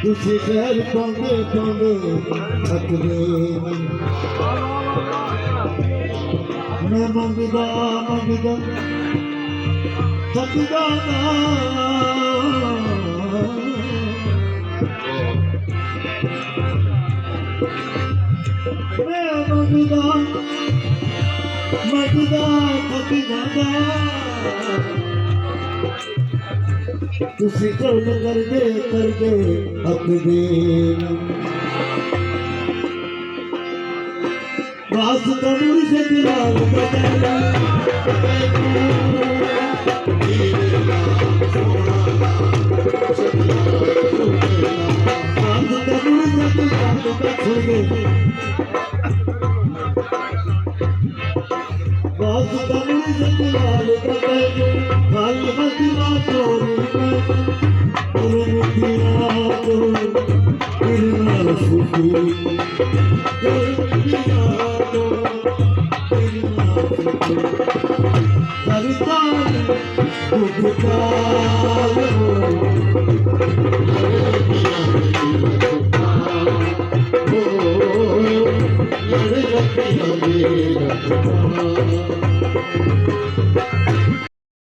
तुझे घर पांगे पांगे थकदे मैं मंगदा मंगदा थकदा मैं मंगदा मंगदा थक जांदा तुसी कल कर दे अपने बास तमुर से दिलाल बदला बास तमुर से दिलाल बदला बास तमुर से दिलाल बदला हाल मदिना तोरी Oh,